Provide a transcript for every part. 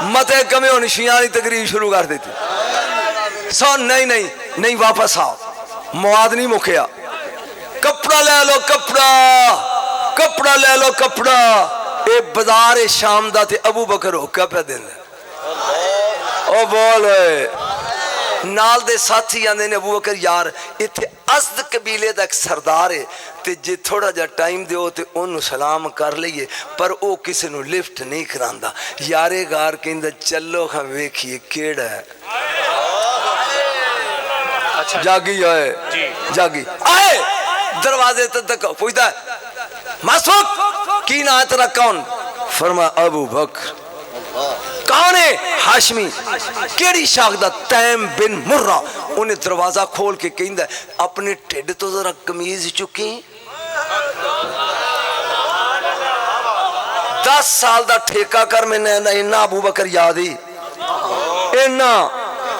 मते कमे होनी शियां की तकरीर शुरू कर देती। सो नहीं नहीं नहीं वापस आओ, मुआद नहीं मुखिया। कपड़ा ले लो कपड़ा, कपड़ा ले लो कपड़ा। ये बाजार है शाम दा ते अबू बकर होका पे दिन ओ बोल नाल दे साथी आंदे ने अबू बकर यार इत्थे अज़द कबीले दा एक सरदार है ते जे थोड़ा जा टाइम दिओ ते ओनू सलाम कर लईए, पर ओ किसी नू लिफ्ट नहीं करांदा। यारे गार कहंदा चलो खां वेखिए केड़ा है। अच्छा जागी आए जागी आए दरवाजे तक पूछता मासूक की ना है तेरा कौन? फरमा अबू बकर। कौन है? हाशमी। केड़ी शाखदा? तैम बिन मुर्रा। उन्हें दरवाजा खोल के कहंदा अपने ढिड तो जरा कमीज चुकी। 10 साल दा ठेका कर मैंने इन्ना अबू बकर याद ही इन्ना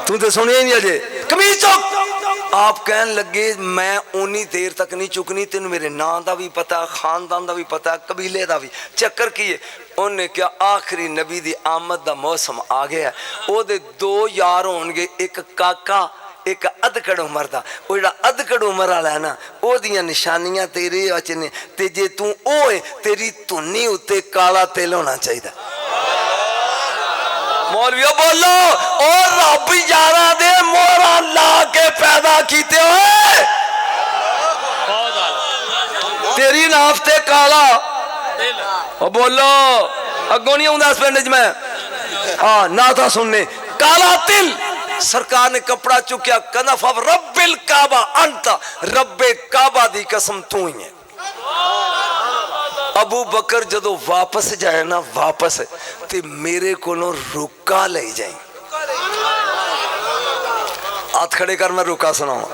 तू तो सुनिया नहीं अजे। कमीज चुक। आप कहन लगे मैं उन्नी देर तक नहीं चुकनी, तेन मेरे नां दा भी पता, खानदान दा भी पता, कबीले दा भी। चक्कर की है उन्हें क्या आखिरी नबी दी आमद दा मौसम आ गया। ओदे 2 यार होणगे, एक काका एक अधकड़ उमर दा। वो जिहड़ा अधकड़ उमर वाला है ना ओदियां निशानियां तेरे विच ने ते जे तू ओए तेरी धुनी उत्ते काला तिल होना चाहिए। मौलवियो बोलो और रब यारा दे मोहरा ला के पैदा कीते होए तेरी नाफते काला ओ बोलो अगों नहीं आउंदा इस पिंड च मैं हां ना था सुनने काला तिल। सरकार ने कपड़ा चुकिया कहना फब रब्बिल काबा अंत रब्बे काबा दी कसम तू ही है। अबू बकर जदों वापस जाए ना वापस ते मेरे कोलों रुका ले जाए। हाथ खड़े कर मैं रुका सुनाऊं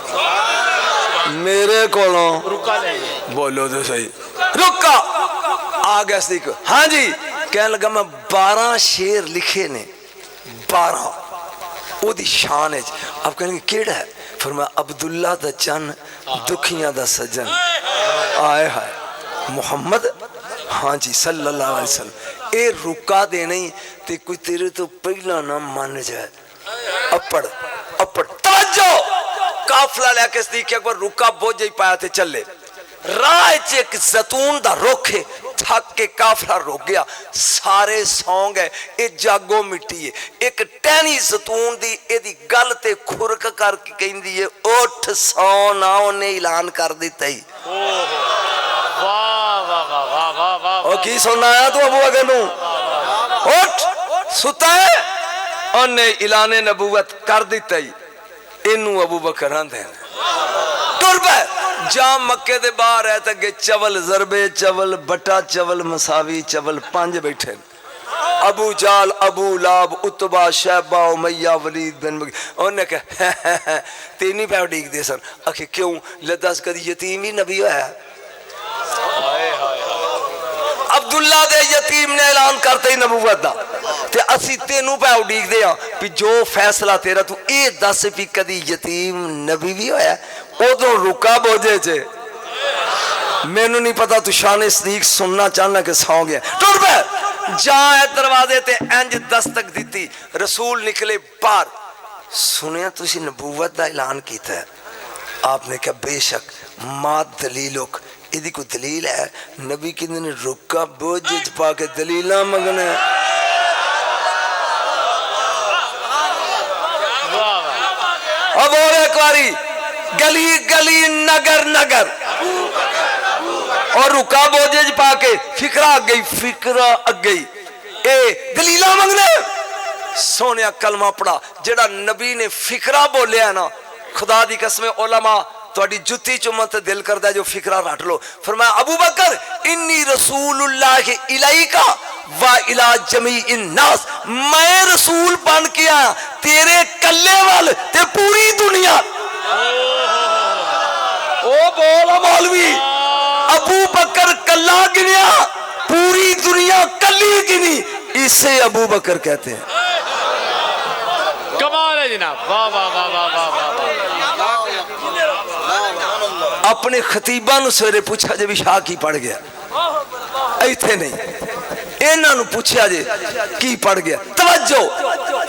मेरे कोलों रुका ले बोलो तो सही रुका आ गया सी। हाँ जी कहने लगा मैं 12 शेर लिखे ने 12 ओदी शान है। अब कहेंगे केड़ा है? फिर मैं अब्दुल्ला दा चन दुखियां दा सजन आए हाय मुहम्मद हाँ जी सल्लल्लाहु अलैहि वसल्लम। ए रुका देना ही ते कोई तेरे तो पहला ना मान जाए। अपड़ अपड़ ताजो काफला लेके सदीक अकबर रुका बोझ ही पाया ते चले। राह च एक जैतून दा रुख है, थक के काफला रुक गया, सारे सौ गए। ये जागो मिट्टी है। एक टहनी जैतून दी एदी गल ते खुरक करके कहंदी है उठ सौ ना, उन्हें ऐलान कर दिता ही। ओ की सुनना आया तू अबू बकर नू? उठ सुता है उन्हें ऐलाने नबूवत कर दिता ही। इनू अबू बकर आंदे टुर पे जा मक्के दे बाहर है ते चवल जरबे चवल बटा चवल मसावी चवल 5 बैठे। अबू जाल अबू लाब उतबा शैबा उमैया वलीद बिन उन्हें कहा ते नहीं पै उड़ीक दे सन। आखे क्यों ले दस कदी यतीम ही नबी होया? अब्दुल्ला दे यतीम ने ऐलान करते ही नबूवत दा ते असी तेनू पै उड़ीक दे भी जो फैसला तेरा तू ये दस भी कदी यतीम नबी भी होया? उदों रुका बोझे च मैनू नहीं पता तू शान सदीक सुनना चाहना कि सौ गया। टुर पे जा दरवाजे ते इंज दस्तक दी। रसूल निकले बाहर। सुनिया तुसी नबूवत दा ऐलान कीता है? आपने कहा बेशक मां दलीलुक इदी कोई दलील है? नबी कहंदे ने रुका बोझ च पा के दलीलां मंगने। अब और एक बारी गली गली नगर नगर और रुका बोझे च पा के फिक्रा अग गई फिक्रा अग गई ए दलीलां मंगने। सोनिया कलमा पढ़ा जेड़ा नबी ने फिक्रा बोलिया ना खुदा दी कसम उलमा तुहाडी जुत्ती चुम्मन ते दिल करदा जो फिक्रा रट लो। फरमाया अबू बकर इन्नी रसूलुल्लाह इलैका वा इला जमीइन नास मैं रसूल बन के आया तेरे कल्ले वाल ते पूरी दुनिया। ओ बोला मौलवी अबू बकर कल्ला गिनिया पूरी दुनिया कल्ली गिनी इसे अबू बकर कहते हैं। कमाल है जनाब वाह वाह वाह वाह वाह वाह। अपने खतीबा सवेरे पूछा जे भी शाह की पढ़ गया इतने नहीं انہاں نو پوچھیا جے کی پڑھ گیا توجہ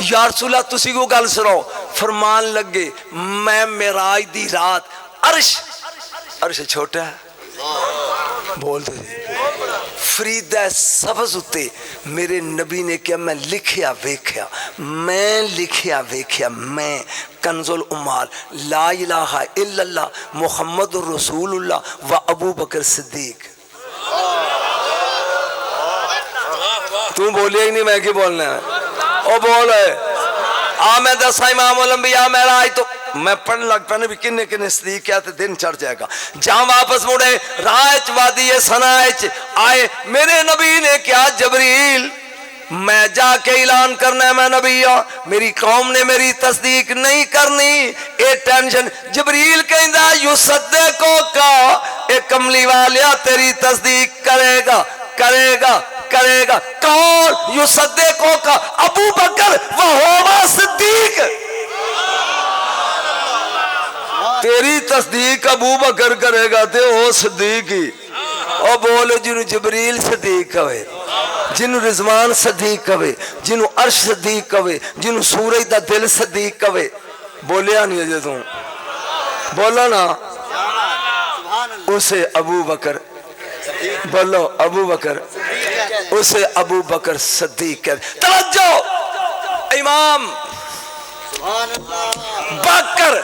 یا رسول اللہ تسی کو گل سناؤ فرمان لگے میں معراج دی رات عرش چھوٹا ہے بول دے فریدہ سبز اتے میرے نبی نے کیا میں لکھیا ویکھیا میں کنز الامال لا الہ الا اللہ محمد رسول اللہ و ابو بکر صدیق تو بولیے ہی نہیں میں کی بولنا ہے او بول ہے میں دسا امام الانبیاء معراج تو میں پڑھنے لگ پڑھنے بھی کنے صدیق کیا تھے دن چڑھ جائے گا جہاں واپس مڑے راہچ وادی سنائچ آئے میرے نبی نے کیا جبریل میں جا کے اعلان کرنا ہے میں نبی ہوں میری قوم نے میری تصدیق نہیں کرنی اے ٹینشن جبریل کہندا یصدقو کا اے کملی والیا تیری تصدیق کرے گا کون یصدقو کا ابو بکر وہو صدیق تیری تصدیق ابو بکر کرے گا تے او صدیق ہی او بولے جنہوں جبریل صدیق ہوئے جنہوں رضوان صدیق ہوئے جنہوں عرش صدیق ہوئے جنہوں سورج دا دل صدیق ہوئے بولیا نہیں اجے تم بولو نا اسے ابو بکر بولو ابو بکر اسے ابو بکر صدیق کہتے توجہ امام بکر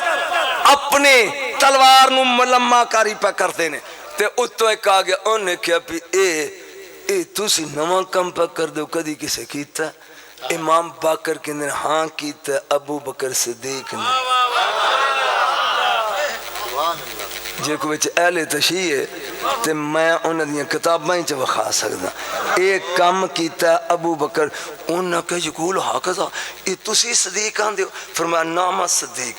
اپنے تلوار نو ملمہ کاری پہ کرتے نے تے اتو ایک آگیا انہیں کیا پی اے تُسی نواں کم پہ کر دو کدی کسے کیتا امام باکر کے اندر ہاں کیتا ابو بکر صدیق نے جے کو بچے اہل تشیع ہے تے میں انہاں دیاں کتاباں چ وکھا سکدا ایک کم کیتا ابو بکر انہاں کہ یقول ہاکذا اے تسی صدیق آندے ہو فرمایا نام صدیق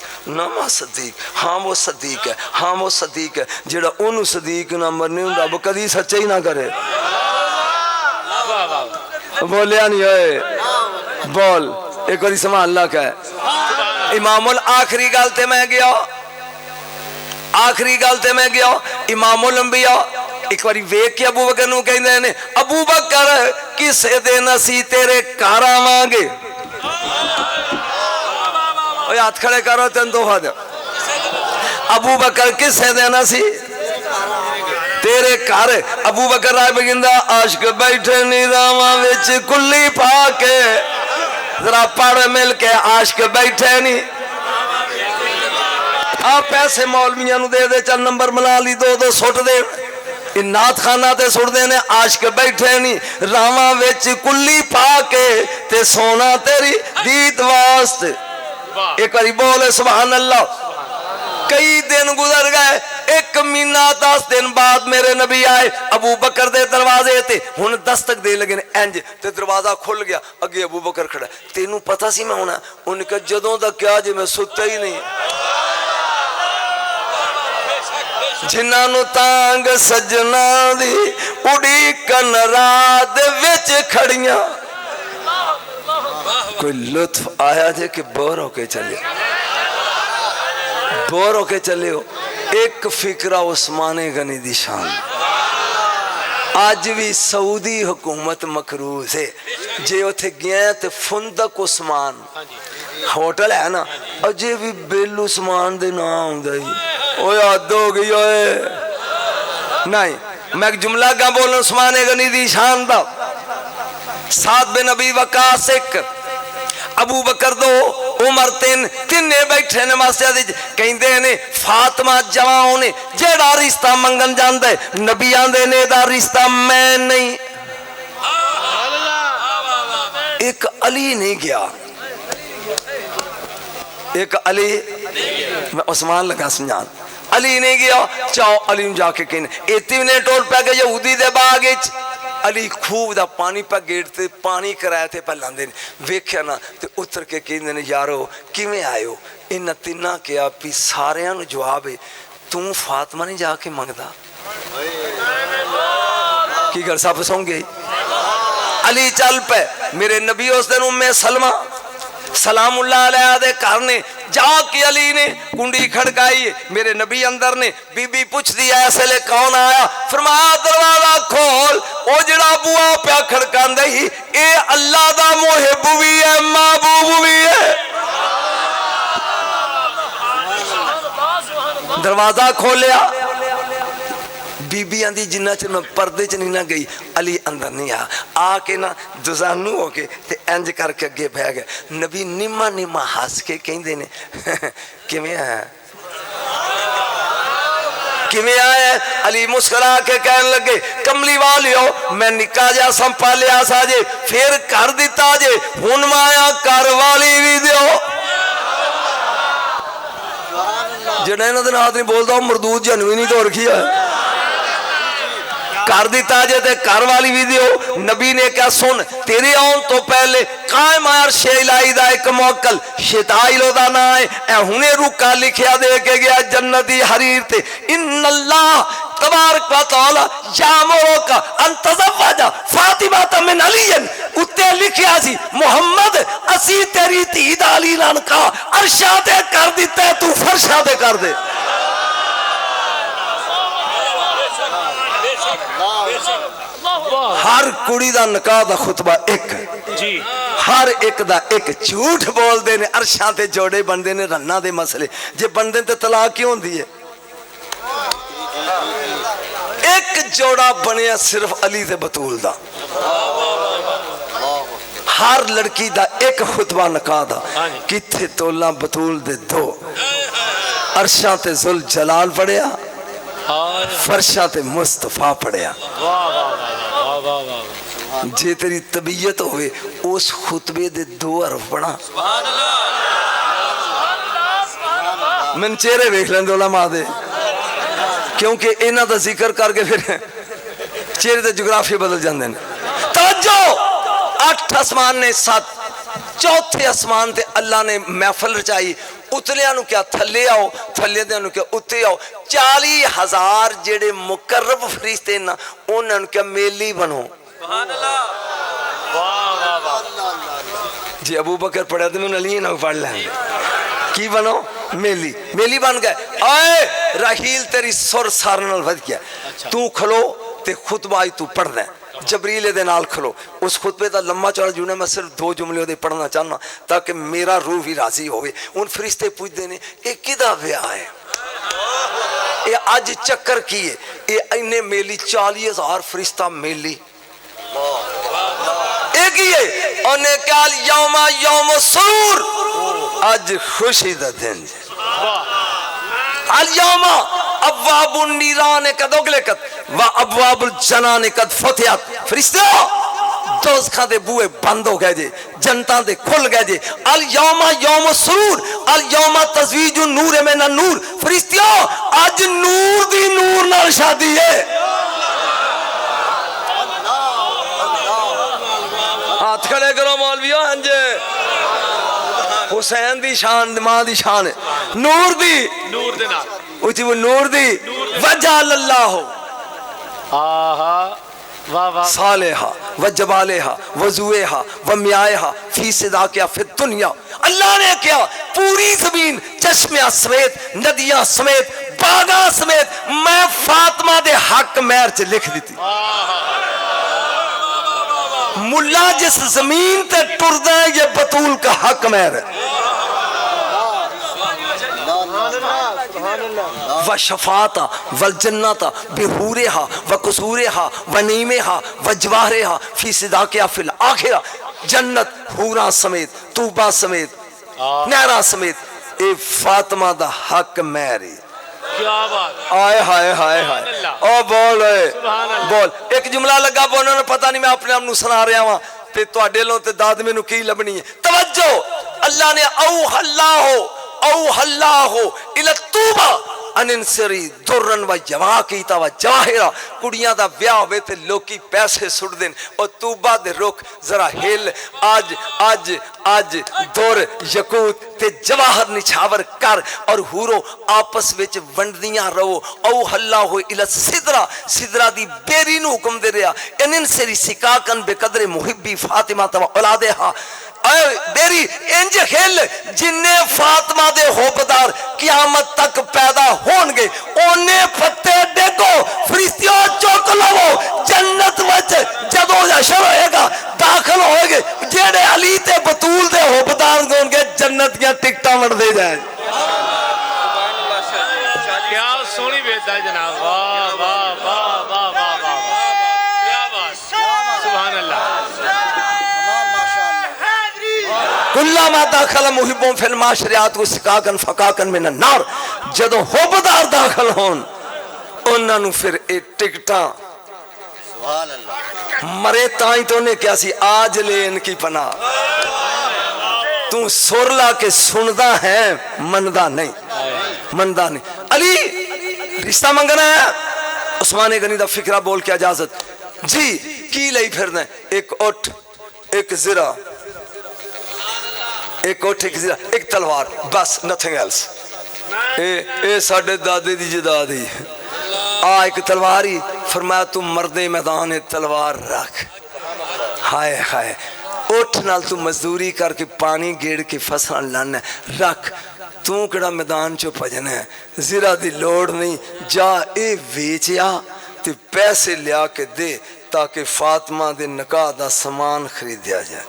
ہاں وہ صدیق ہے جڑا اونوں صدیق نہ مرنے ہوندا وہ کدی سچا ہی نہ کرے بولیا نہیں ہوئے بول ایک باری سماں اللہ کا ہے امام الآخری گالتے میں گیا امام الانبیاء ایک باری ویک کے ابو بکر نو کہیں نے ابو بکر کسے دے نسی تیرے کارا مانگے ہاتھ کھڑے کرو تین دو ہاتھ ابو بکر کسے دے نسی تیرے کار ابو بکر رائے بگندہ عاشق بیٹھے نیراما ویچ کلی پا کے ذرا پڑھ مل کے عاشق بیٹھے نہیں آپ پیسے مولویاں نو دے چل نمبر ملا لی دو سٹ دے نات خانہ تے سٹ دے نے عاشق بیٹھے نہیں راما ویچ کلی پا کے تے سونا تیری دیت واسطے ایک باری بولے سبحان اللہ کئی دن گزر گئے ایک مہینہ 10 دن بعد میرے نبی آئے ابو بکر دے دروازے تے ہن دستک دے لگے انج تے دروازہ کھل گیا اگے ابو بکر کھڑا تینوں پتہ سی میں ہونا ان کا جدوں دا کیا جے میں ستا ہی نہیں جنہاں نو تانگ سجنا دی اڑی کن رات وچ کھڑیاں کوئی لطف آیا جے کہ بور ہو کے چلے ہو ایک فکرہ عثمان غنی دی شان آج بھی سعودی حکومت مکروز ہے جے اتھے گیا تے فندق عثمان ہوٹل ہے نا اجے بھی بیل عثمان دے نام دائی او یاد ہو گئی ہوئے نہیں میں ایک جملہ کا بولنا عثمان غنی دی شان دا سعد بن ابی وقاص ایک ابو بکر دو عمر تین بیٹھے نے ماسیا دی کہیں دے نے فاطمہ جوان نے جیڑا رشتہ منگن جاندے نبیان دے نے دا رشتہ میں نہیں ایک علی نہیں گیا ایک علی میں عثمان لگا سمجھان علی نہیں گیا چاہو علی جا کے کہنے ایتی نے ٹول پہ گئے یہودی دے باغ علی خوب دا پانی پہ گیڑتے پانی کرائے تھے پہ لاندے ویکھیا نا تے اتر کے کہندے نے یارو کیویں آئے ہو انہاں تیناں کیا پی ساریاں نو جواب ہے تم فاطمہ نہیں جا کے منگدا کی گھر صاحب سوں گے علی چل پہ میرے نبی اس دن ام سلمہ سلام اللہ علیہ دے کرنے जा के अली ने कुंडी खड़काई, मेरे नबी अंदर ने, बीबी पूछदी है इस वेले कौन आया? फरमाया दरवाजा खोल, ओ जिहड़ा बुआ पिया खड़कांदा ही ए अल्लाह दा मुहिब भी है महबूब भी है। दरवाजा खोलिया, बीबी आंदी जिन्ना चਿਰ मैं पर्दे च नहीं ना गई अली अंदर नहीं आके ना दुजानू हो के ते इंज करके अगे बह गए। नबी निमा निमा हस के कहंदे ने किवें है किवें आया? अली मुस्कुरा के कहन लगे कमली वालियो मैं निक्का जिहा संभालिया सा जे, फिर कर दिता जे, हुण माया घर वाली भी दिओ। जिहड़ा इन्हां दे नाल नहीं बोलदा मरदूद जन भी नहीं तो रखी है, कर दिता जे ते घर वाली भी दियो। नबी ने क्या सुन तेरे आउन तो पहले कायम अर्श इलाही दा एक मुअक्कल शताइल दा नाम है, ए हुने रुका लिखिया दे के गया जन्नती हरीर ते इन्नल्लाह तबारक व तआला यामुरुका अन तज़व्वजा फातिमा मिन अलीयन, उत्ते लिखिया सी मुहम्मद असी तेरी धी दा अली नाल का अर्शा ते कर दिता तू फरशा ते कर दे। हर कुड़ी दा निकाह दा खुतबा एक जी, हर एक दा एक। झूठ बोलते ने अरशां ते जोड़े बनते ने रन्ना दे मसले, जे बनते ते तलाक क्यों होंदी है? एक जोड़ा बनया सिर्फ अली ते बतूल दा, हर लड़की दा एक खुतबा निकाह दा, किथे तोला बतूल दे दो, अरशां ते जुल जलाल पढ़िया, फरशा ते मुस्तफा पढ़िया। जे तेरी तबीयत होवे उस खुतबे दे दो हरफ पढ़ा। मैंने चेहरे वेख लेंदे उलमा दे, क्योंकि इन्हां दा जिक्र करके फिर चेहरे ते जोग्राफी बदल जांदे ने। तवज्जो, 8 आसमान ने 7, चौथे आसमान ते अल्लाह ने महफिल रचाई, उतलियां नु क्या थल्ले आओ, थल्ले दे नु क्या उत्ते आओ। 40,000 जेड़े मुकर्रब फरिश्ते ना उन्हां नु क्या मेली बनो। सुभान अल्लाह, वाह वाह वाह। जी अबू बकर पढ़ा तो मैं अली ना पढ़ लेंगे, की बनो मेली, मेली बन गए। आए राहील तेरी सुर सारे नाल वध गया, तू खलो ते खुतबा तू पढ़ना, जबरील दे नाल खलो। उस खुतबे का लम्मा चौड़ा जुना मैं सिर्फ 2 जुमले दे पढ़ना चाहना ताकि मेरा रूह भी राजी होवे। उन फरिश्ते पूछते ने ये किदा ब्याह है, ये अज चक्कर की है? ये इन्ने मेली 40,000 फरिश्ता मेली एक ही है। उन्हें क्या यौमा यौम सुरूर, आज खुशी दा दिन अल यौमा अब्वाबुन नीरान कद उगलिकत व अब्वाबुल जनान कद फतिहत। फरिश्तों दोज़ख दे बूहे बंद हो गए जे, जनता दे खुल गए जे। अल यौमा यौम सुरूर अल यौमा तज़वीजु नूर में ना नूर। फरिश्तों आज नूर दी नूर नाल शादी है। हाथ खड़े करो मौलवियों, हंजे हुसैन दी शान मां दी शान है, नूर दी, नूर दे नाल उची वो नूर दी वजल अल्लाह आहा वाह वाह सालेहा व जबालेहा वजुएहा व मियाएहा फी सदाकिया फी दुनिया। अल्लाह ने क्या पूरी जमीन चश्मिया समेत, नदियां समेत, बागा समेत मैं फातिमा दे हक महर च लिख दी। मुल्ला जिस जमीन ते टुरदा है ये बतूल का हक महर है। व शफाता वल जन्नता बिहूरेहा व कुसूरेहा व नीमेहा व जवाहरेहा फी सदाकिया फिल आखिरा। जन्नत हूरा समेत, तूबा समेत, नहरा समेत ए फातिमा दा हक महर है। क्या बात, आए हाय हाय हाय ओ बोल बोल। एक जुमला लगा बोलने ने पता नहीं मैं अपने आप नु सुना रहा हूं ते ਤੁਹਾਡੇ लो ते दाद मेनू की लभनी है। तवज्जो, अल्लाह ने औ हल्लाहो इला तूबा अनसरी दुरन व जवाकीता व जाहिरा। कुड़ियां दा ब्याह होवे ते लोकी पैसे सुट देन और तूबा दे रुख जरा हिल। आज आज आज दुर यकूत تے جواہر نچھاور کر اور حورو آپس وچ ونڈدیاں رہو او حلا ہوئے الى سدرہ سدرہ دی بیری نو حکم دے رہا انن سری سکاکن بے قدر محبی فاطمہ تو اولادہا اے بیری انج کھیل جننے فاطمہ دے ہوبدار قیامت تک پیدا ہون گے اونے پتے ڈیگو فرشتیوں چوک لو جنت وچ جدو حشر ہوئے گا داخل ہوئے گے جیڑے علی تے بطول دے ہوبدار ہون گے جنت کیا ٹکٹاں وڑ دے جائیں کیا سونی بیتا ہے جناب واہ واہ واہ واہ واہ واہ کیا بات سبحان اللہ کلما داخل محبوں فی المعاشرات کو سکاکن فکاکن من النار جدو ہوبدار داخل ہون انہاں نو پھر اے ٹکٹاں مرے تائیں تو نے کیا سی آج لے ان کی پناہ تو سور لا کے سندہ ہے مندہ نہیں علی رشتہ منگنا ہے عثمان غنی دا فکرہ بول کے اجازت جی کی لئی پھر دیں ایک اٹھ ایک زرہ ایک اٹھ ایک زرہ ایک تلوار بس nothing else اے ساڑھے دادے دی جدادی ایک تلوار ہی فرمایا تو مرد میدان تلوار رکھ ہائے ہائے اٹھ نال تو مزدوری کر کے پانی گیڑ کے فصل لانا رکھ تو کڑا میدان چو پجنا ہے زیرہ دی لوڑ نہیں جا اے ویچیا تے پیسے لیا کے دے تاکہ فاطمہ دے نکاح دا سامان خرید دیا جائے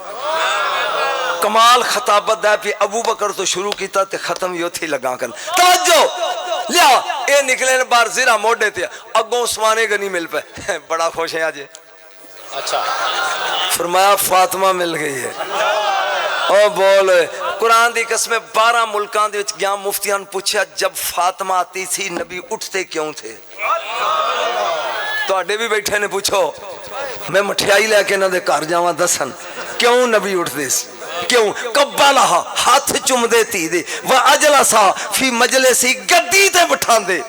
کمال خطابت دا پی ابو بکر تو شروع کیتا تے ختم یوں تھی لگا کر توجہ لیا اے نکلے نے بار زیرہ موڑے تھے اگوں عثمان غنی مل پہ بڑا خوش ہے آجے اچھا فرمایا فاطمہ مل گئی ہے او بولے قرآن دی قسمیں 12 ملکان دے گیا مفتیان پوچھا جب فاطمہ آتی تھی نبی اٹھتے کیوں تھے تو اڈے بھی بیٹھے نے پوچھو میں مٹھیائی لے کے نہ دے کار جاواں دسن کیوں نبی اٹھتے سی کیوں قبالہا ہاتھ چم دیتی دے وَأَجْلَسَا فی مجلسی گدی تے بٹھان دے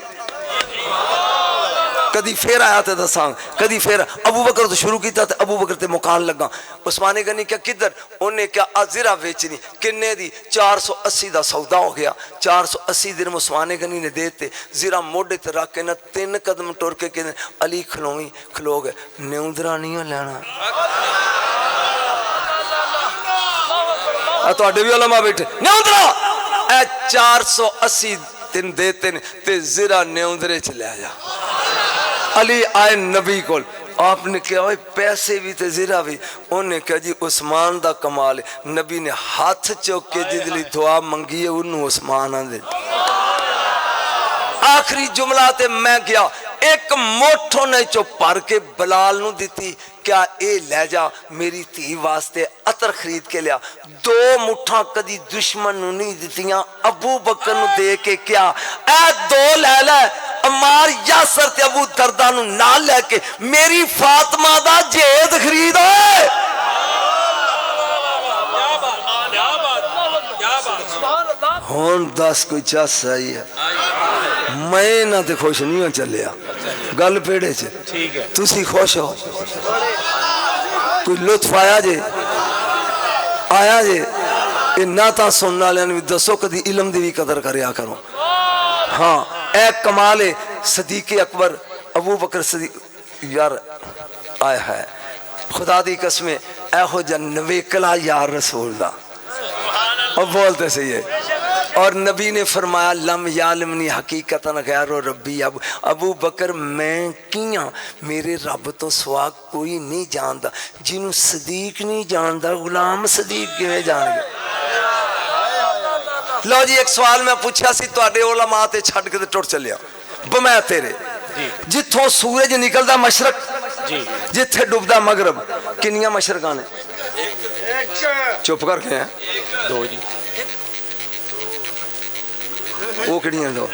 کدی پھر آیا تے دساں کدی پھر ابو بکر تو شروع کیتا تے ابو بکر تے مکان لگا عثمان غنی کیا کدھر انہیں کیا ازرہ بیچنی کنے دی 480 دا سودا ہو گیا 480 درہم عثمان غنی نے دیتے زیرہ موڑے تے رکھ کے نہ 3 قدم ٹور کے کہ علی کھلو گئے نیوندرہ نہیں ہو لینا تو اڈے بھی علماء بیٹھے نیوندرہ اے 480 تین دیتے تے زیرہ نیوندرے چلے آیا علی آئے نبی کو آپ نے کہا پیسے بھی تے زیرہ بھی انہوں نے کہا جی عثمان دا کمال ہے نبی نے ہاتھ چوک کے جدلی دعا منگی ہے انہوں عثمان آن دے آخری جملہ تے میں گیا ایک موٹھوں نے چو پار کے بلال نو دیتی کیا اے لے جا میری تھی واسطے عطر خرید کے لیا 2 مٹھاں کدی دشمن نو نہیں دیتیاں ابو بکر نو دے کے کیا اے 2 لے لے امار یاسر تے ابو دردہ نو نہ لے کے میری فاطمہ دا جید خرید ہے ہون 10 کوئی چاس صحیح ہے میں نہ تے خوش نہیں ہوں چلیا گل پیڑے چھے تُسی خوش ہو کوئی لطف آیا جے اے نہ تا سننا لینے بھی دسو کدی علم دی بھی قدر کریا کرو ہاں اے کمال صدیق اکبر ابو بکر صدیق یار آیا ہے خدا دی قسمیں اے ہو جنوے کلا یار رسول دا اور بولتے سے یہ اور نبی نے فرمایا لم یعلمنی حقیقتاً غیر ربی ابو بکر میں کیاں میرے رب تو سوا کوئی نہیں جاندا جنہوں صدیق نہیں جاندا غلام صدیق کیویں جان گے لو جی ایک سوال میں پوچھا سی تو اڈے علماء تے چھڑ کے ٹوٹ چلیا بمیں تیرے جتھوں سورج نکلدا مشرق جتھے ڈوبدا مغرب کنیاں مشرقاں نے چپ کر کے ہیں 2 جی وہ کڑی ہیں 2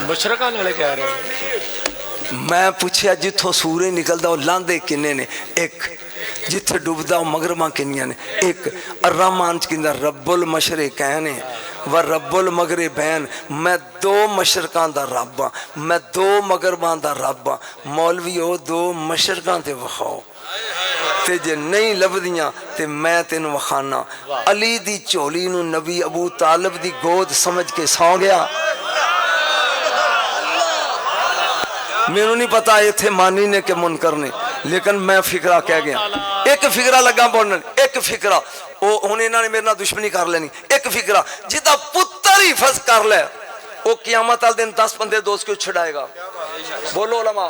مشرقہ نالے کہہ رہے ہیں میں پوچھیا جتھوں سورج نکلدا وہ لاندے کنے نے 1 جتھے ڈوبدا وہ مغرباں کنیاں نے 1 الرحمن چکندہ رب المشرقین و رب المغربین میں 2 مشرقاں دا رب ہاں میں 2 مغرباں دا رب ہاں مولوی ہو 2 مشرقاں تے وخاؤ تے جے نہیں لبدیاں تے میں تینوں وخانا علی دی چولی نو نبی ابو طالب دی گود سمجھ کے سو گیا میں نہیں پتا ایتھے مانی نے کہ منکر نے لیکن میں فکرہ کہہ گیا ایک فکرہ لگا بولنے ایک فکرہ انہیں انہوں نے میرے نہ دشمنی کر لینی ایک فکرہ جتا پتر ہی فض کر لے وہ قیامت آل دن 10 بندے دوست کیوں چھڑائے گا بولو علماء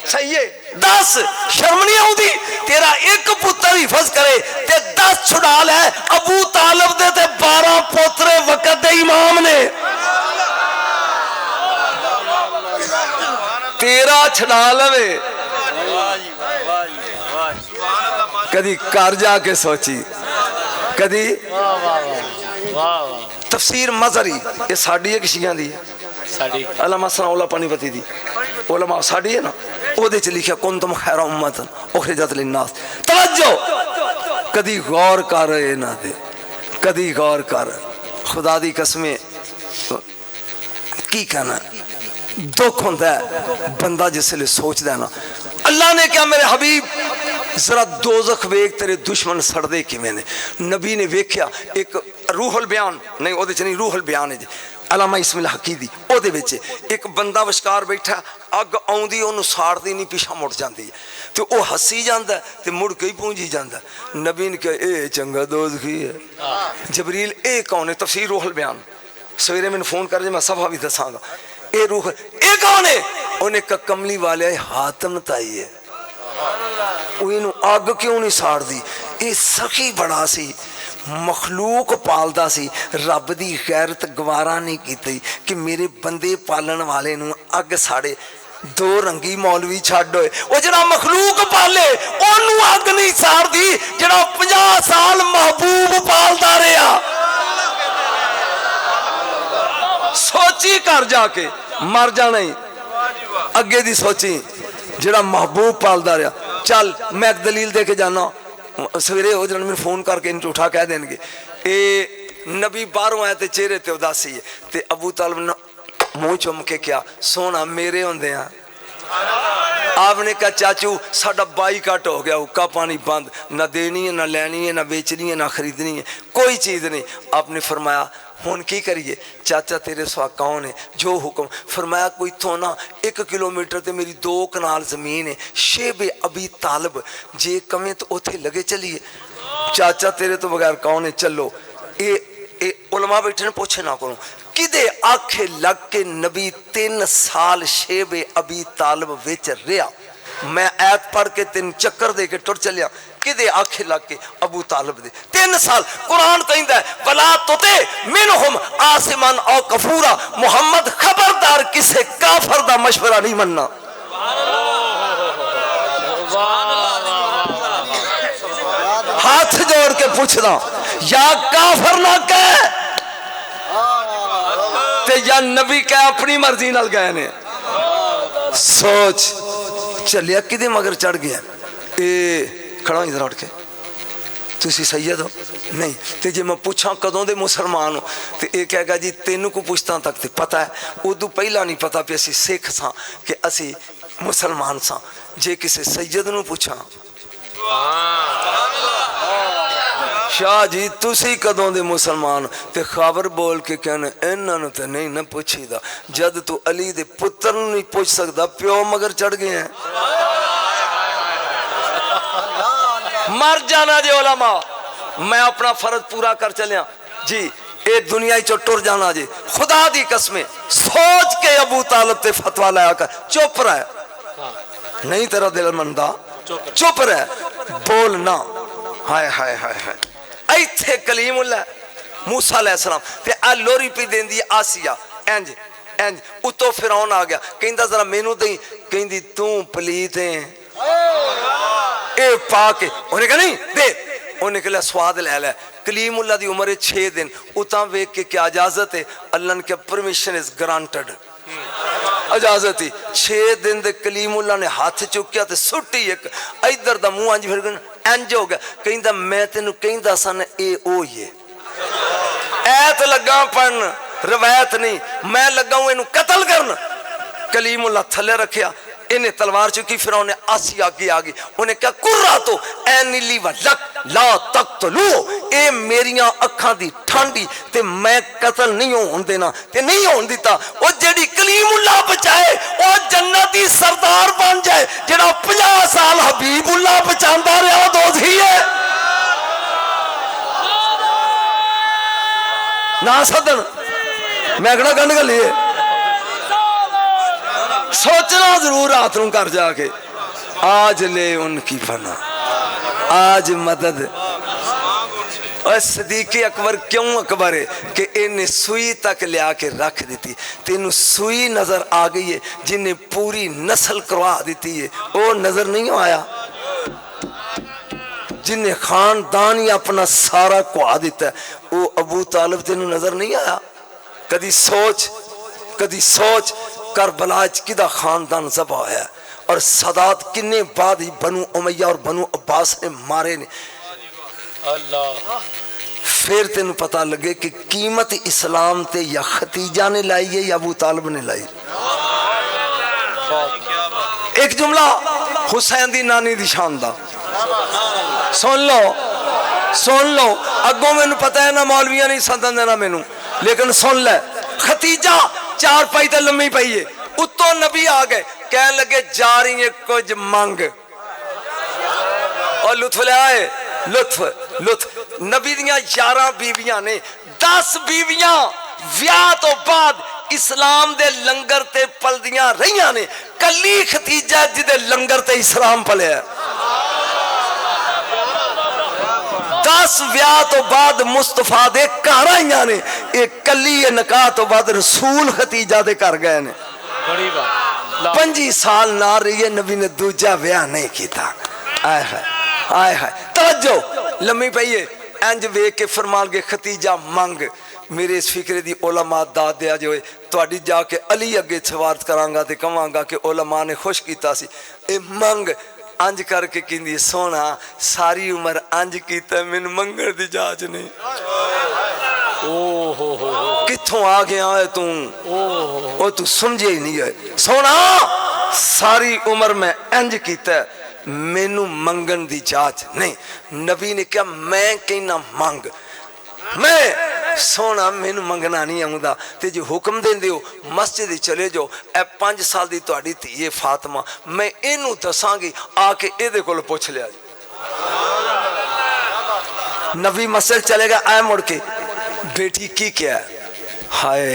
صحیح ہے 10 شرم نہیں آؤں دی تیرا ایک پتر ہی فض کرے تے 10 چھڑا لے ابو طالب دے تے 12 پوترے وقت دے امام نے تیرا چھڑا لوے کدی کار جا کے سوچی کدی تفسیر مظہری یہ ساڑھی ہے کشیاں دی علماء سنا اولا پانی پتی دی علماء ساڑھی ہے نا او دے چلی کیا کنتم خیر امت اخرجت للناس توجہ کدی غور کر رہے نہ دے کدی غور کر خدا دی قسمیں کی کہنا دکھ ہوتا ہے بندہ جس لئے سوچ دینا اللہ نے کیا میرے حبیب ذرا دوزخ ویک تیرے دشمن سڑدے کی میں نے نبی نے ویکھیا ایک روح البیان نہیں او دے چنی روح البیان ہے جی علامہ اسم الحقیدی او دے بیچے ایک بندہ وشکار بیٹھا اگ آؤں دی انہوں ساڑ دی نہیں پیشہ مڑ جاندی ہے تو او ہسی جاندہ ہے تو مڑ کئی پونجی جاندہ ہے نبی نے کہا اے چنگا دوزخی ہے جبریل اے کون ہے تفسیر روح البیان سویرے میں نے فون کر جائے میں صفحہ بھی دساں گا اے روح اے کون ہے انہیں کہا کملی والے حاتم تائی ہے انہوں آگ کیوں نہیں ساڑ دی اے سخی بڑا سی مخلوق پالدا سی رب دی غیرت گوارا نہیں کیتی کہ میرے بندے پالن والے نوں اگ ساڑے دو رنگی مولوی چھاڑ ہوئے وہ جڑا مخلوق پالے انہوں اگ نہیں ساڑ دی جڑا 50 سال محبوب پالدا رہا سوچی کر جا کے مر جانا ہی اگے دی سوچی جڑا محبوب پالدا رہا چل میں ایک دلیل دے کے جانا سویرے ہو جنہوں میں فون کر کے انٹو اٹھا کہہ دیں گے اے نبی باہروں آئے تے چہرے تے اداسی ہے تے ابو طالب نے منہ چم کے کیا سونا میرے ہوندے ہیں آپ نے کہا چاچو ساڑھا بائی کٹ ہو گیا حکا پانی بند نہ دینی ہے نہ لینی ہے نہ بیچنی ہے نہ خریدنی ہے کوئی چیز نہیں آپ نے فرمایا ہون کی کریے چاچا تیرے سوا کون ہے جو حکم فرمایا کوئی تھونا 1 کلومیٹر تے میری 2 کنال زمین ہے شیب ابی طالب جے کمیں تو اتھے لگے چلیے چاچا تیرے تو بغیر کون ہے چلو اے علماء بیٹھے نے پوچھے نہ کروں کدے آنکھیں لگ کے نبی 3 سال شیب ابی طالب ویچ رہا میں ایت پڑھ کے 3 چکر دے کے ٹر چلیا کدے آنکھیں لگ کے ابو طالب دے 3 سال قرآن کہندہ ہے وَلَا تُطِعْ مِنْهُمْ آسِمًا او کفورا محمد خبردار کسے کافر دا مشورہ نہیں مننا ہاتھ جوڑ کے پوچھنا یا کافر نہ کہے تے یا نبی کہے اپنی مرضی نال گئے نے سوچ چلیا کدے مگر چڑھ گیا اے کھڑا ادھر اٹھ کے تسی سید ہو نہیں تے جے میں پوچھاں کدوں دے مسلمان ہو تے اے کہے گا جی تینوں کو پوچھتا تک تے پتہ ہے ادو پہلا نہیں پتہ پہ اسی سکھ ساں کہ اسی مسلمان ساں جے کسے سید نو پوچھاں شاہ جی تسی کدوں دے مسلمان تے خبر بول کے کہنے انہاں نو تے نہیں نہ پوچھی دا جد تو علی دے پتر نو نہیں پوچھ سکدا پیو مگر چڑھ گئے ہیں مر جانا جی علماء میں اپنا فرض پورا کر چلیا جی اے دنیا ہی چٹور جانا جی خدا دی قسمیں سوچ کے ابو طالب تے فتوہ لایا کر چپ رہے نہیں تیرا دل مندہ چپ رہے بولنا ہائے ہائے ہائے ہائے ایتھے کلیم اللہ موسیٰ علیہ السلام تے لوری پی دین دی آسیہ اینج اتو فرعون آ گیا کہندہ ذرا مینو دیں کہندی توں پلیت ہیں اے پاکے انہیں کہا نہیں دے انہیں کہا سواد لے لے کلیم اللہ دی عمر 6 دن اتاں ویک کے کیا اجازت ہے اللہ نے کہا پرمیشن is granted اجازت ہی 6 دن دے کلیم اللہ نے ہاتھ چکیا تے سٹی ایک ایدر دا منہ انج پھر انج ہو گیا کہندہ میں تینو کہندہ سن اے او یہ ایت لگا پڑھن روایت نہیں میں لگا ہوں انہوں قتل کرنا کلیم اللہ تھلے رکھیا इन्हें तलवार चुकी, फिर उन्हें आसी आगे आ गई, उन्हें क्या कुर्रा तो ऐ नीली व लक ला तक तो लो, ए मेरियां अखां दी ठांडी ते मैं कतल नहीं होण देना ते नहीं होण दिता। ओ जेड़ी कलीमुल्लाह बचाए ओ जन्नत दी सरदार बन जाए, जेड़ा 50 साल हबीबुल्लाह बचांदा रहा दोज़ी है ना सदन। मैं कहना गंढ गली है, सोचना जरूर रात नूं घर जाके, आज ले उनकी फना आज मदद। और सदीक़े अकबर क्यों अकबर है कि इन्हें सुई तक लिया के रख दी, तेनू सुई नजर आ गई है जिन्हें पूरी नस्ल करवा दी है, वो नजर नहीं आया जिन्हें खानदान ही अपना सारा कुआ दिता है, वो अबू तालिब तेनू नजर नहीं आया। कदी सोच करबला च किदा खानदान ज़बा होया और सदात किन्ने बाद ही बनु उमैया और बनु अब्बास ने मारे ने। अल्लाह फिर तेन पता लगे कि कीमत इस्लाम ते या खतीजा ने लाई है या अबू तालिब ने लाई। एक जुमला हुसैन दी नानी दी शान दा सुन लो अगों मैनू पता है ना मौलवियां नहीं सदन देना मैनू, लेकिन सुन ले। खतीजा 4 पाई ते लम्मी पई है, उत्तों नबी आ गए, कह लगे जा रही है कुछ मंग और लुत्फ ले आए। लुत्फ नबी दियां 11 बीवियां ने, 10 बीवियां व्याह तो बाद इस्लाम दे लंगर ते पलदियां रहियां ने, कली खतीजा जिदे लंगर ते इस्लाम पलिया। 10 व्याह तो बाद मुस्तफा दे घर आईयां ने, एक कली निकाह तो बाद रसूल खतीजा दे घर गए ने। 25 साल ना रही है, नबी ने दूजा व्याह नहीं किया। आए है तवज्जो लम्मी पई है, इंज वेख के फरमान के खतीजा मंग। मेरे इस फिक्रे दी उलमा दाद दिया जो तुहाडी जाके अली अगे सवारत करांगा ते कहांगा कि उलमा ने खुश कीता सी, ए मंग अंज करके कहंदी सोना सारी उम्र अंज कीता, मैनू मंगण दी जाच नहीं। कित्थों आ गया है तू, ओ तू समझे ही नहीं है। सोना सारी उम्र मैं इंज कीता, मैनू मंगन दी जाच नहीं। नबी ने कहा मैं कहना मंग, मैं सोना मैनू मंगना नहीं आउंदा, ते जो हुक्म देंदे हो मस्जिद चले जाओ, ए 5 साल दी तुहाडी धी है फातिमा, मैं इनू दसांगी आके इहदे कोल पुछ लिया जी। नबी मस्जिद चले गए, आए मुड़ के बेटी की क्या, हाय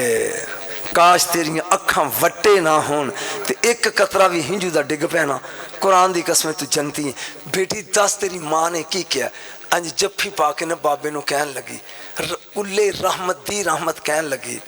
काश तेरियां अखां वट्टे ना होन ते एक कतरा भी हिंजू दा डिग पैना, कुरान दी कसम तू जनती है। बेटी दस तेरी माँ ने की किया। अंज जफ्फी पा के ना बाबे नू कहन लगी, कुल्ले रहमत दी रहमत कहन लगी,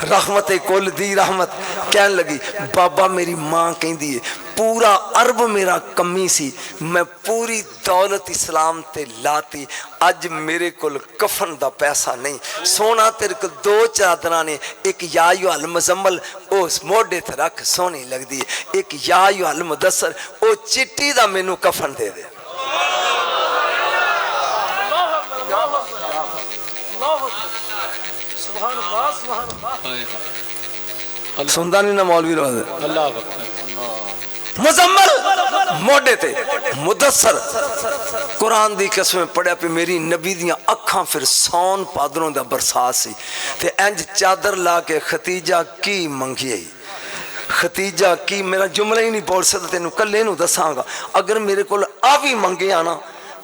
रहमत कुल दी रहमत कहन लगी। बाबा मेरी माँ कहती है पूरा अरब मेरा कमी सी, मैं पूरी दौलत इस्लाम ते लाती, अज मेरे कोल कफन दा पैसा नहीं। सोना तेरे को 2 चादरां ने, एक यायुल मुजम्मल उस मोढे ते रख सोहनी लगदी है, एक यायुल मुदस्सर ओ चिट्टी दा मैनू कफन दे दे। सुनता नहीं ना मौलवी मुजम्मल मोढे ते मुदस्सर, कुरान दी कसम पढ़िया पे मेरी नबी दियां अखां फिर सौन पादरों दा बरसात सी ते इंज चादर ला के खतीजा की मंगी आई। खतीजा की मेरा जुमला ही नहीं बोल सकता, तेनू कल्ले नू दसांगा। अगर मेरे को आ भी मंगे आना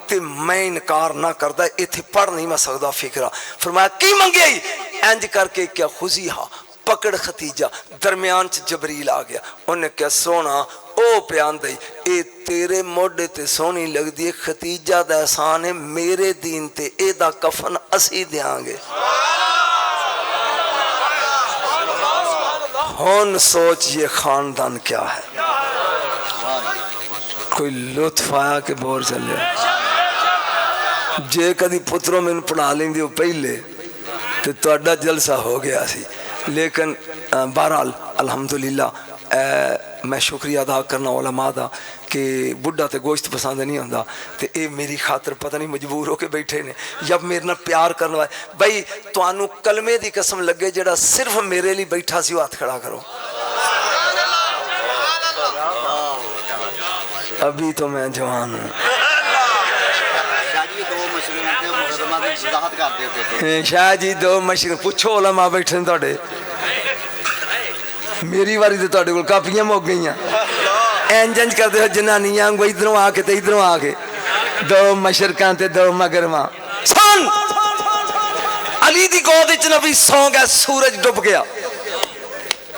ते मैं इनकार ना करदा, इत्थे पढ़ नहीं मैं सकदा फिक्रा। फरमाया की मंगे आई, इंज करके क्या खुशी हा पकड़ खतीजा, दरम्यान च जबरील आ गया, उन्हें क्या सोना ओ प्यान दई, ए तेरे मोढे ते सोहनी लगदी है, खतीजा दा एहसान है मेरे दीन ते, एदा कफन असी देंगे। हुन सोच ये खानदान क्या है, कोई लुत्फ आया कि बोर चले। जे कदी पुत्रों मैनू पढ़ा लेंदे हो पहले तो तुहाडा जलसा हो गया सी, लेकिन बहरहाल अल्हम्दुलिल्लाह मैं शुक्रिया अदा करना उलमा दा कि बुढ़ा तो गोश्त पसंद नहीं आता, तो ये मेरी खातर पता नहीं मजबूर होके बैठे ने जब मेरे नाल प्यार करना है। बई तुहानू कलमे की कसम लगे, जड़ा सिर्फ मेरे लिए बैठा सी, हाथ खड़ा करो। अभी तो मैं जवान हूँ। शाह जी दो मशरूम पुछो उलमा बैठे थोड़े, मेरी बारी तो तुहाडे कोल कापियां मुक गई इंज इंज करते हो जनानियां इधरों आके ते इधरों आके, दो मशरकां ते दो मगरबां। सुन अली दी गोद विच नबी सौ गया, सूरज डुब गया,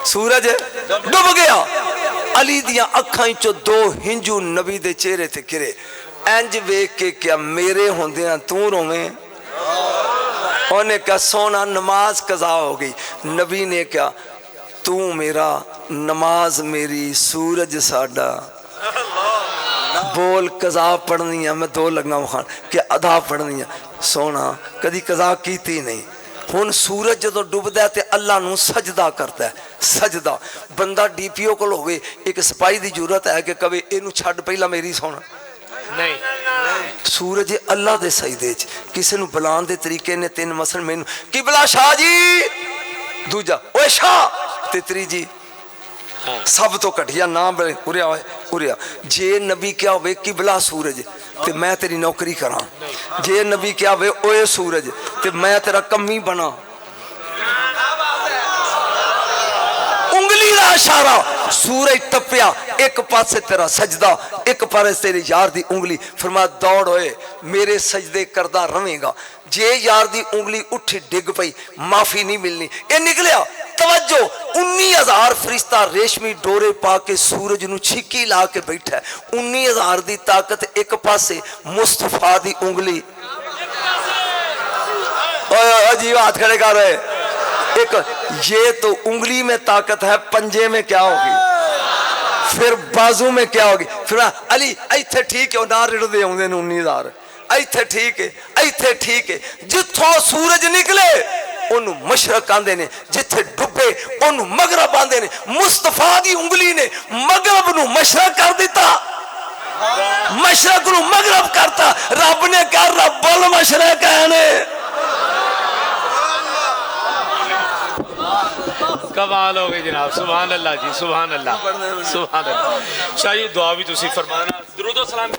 सूरज डुब गया, अली दियां अखां चो दो हिंजू नबी दे चेहरे ते गिरे। इंज वेख के क्या मेरे होंदियां तू रोवें? उन्हें कहा सोना नमाज कज़ा हो गई। नबी ने क्या तू मेरा नमाज मेरी सूरज साडा, बोल कज़ा पढ़नी है मैं दो लगा खान कि अदा पढ़नी है। सोना कदी कज़ा कीती नहीं। हुन सूरज जो डुबदा है ते अल्लाह नू सजदा करता है। सजदा बंदा डीपीओ कोल होवे एक सिपाही दी जरूरत है कि कवे इनू छड्ड पहला मेरी सोना नहीं। सूरज अल्लाह दे सजदे च किसी नू बुलाण दे तरीके ने तीन मसल मैनू किबला शाह जी, दूजा ओए शाह ते त्रीजी सब तो घटिया नाम उरिया उरिया। जे नबी क्या होवे किबला सूरज ते मैं तेरी नौकरी करा, जे नबी क्या होवे ओए सूरज ते मैं तेरा कमी बना। उंगली दा इशारा, सूरज तपिया, एक पासे तेरा सजदा एक पासे तेरे यार दी उंगली। फरमा दौड़ होए मेरे सजदे करदा रवेगा। जे यार दी उंगली उठी डिग पई माफी नहीं मिलनी। ये निकलिया तवज्जो 19,000 फरिश्ता रेशमी डोरे पा के सूरज नू छिकी ला के बैठा है। 19,000 दी ताकत एक पासे मुस्तफा दी उंगली। ओए अजीब हाथ खड़े कर रहे एक ये तो उंगली में ताकत है, पंजे में क्या होगी, फिर बाजू में क्या होगी। फिर अली इत्थे ठीक है ना रिड़ दे आउंदे 19,000 इत्थे ठीक है, इत्थे ठीक है। जिथों सूरज निकले ओनू मशरक आंदे ने, जिथे डुबे ओनू मगरब आंदे ने। मुस्तफा दी उंगली ने मगरब नू मशरक कर दिता, मशरक नू मगरब करता। रब ने कर रब्बुल मशरक है। कमाल हो गई जनाब, सुभान अल्लाह जी, सुभान अल्लाह, सुभान अल्लाह। शाह जी दुआ भी तुसी फरमाना, दुरूद व सलाम।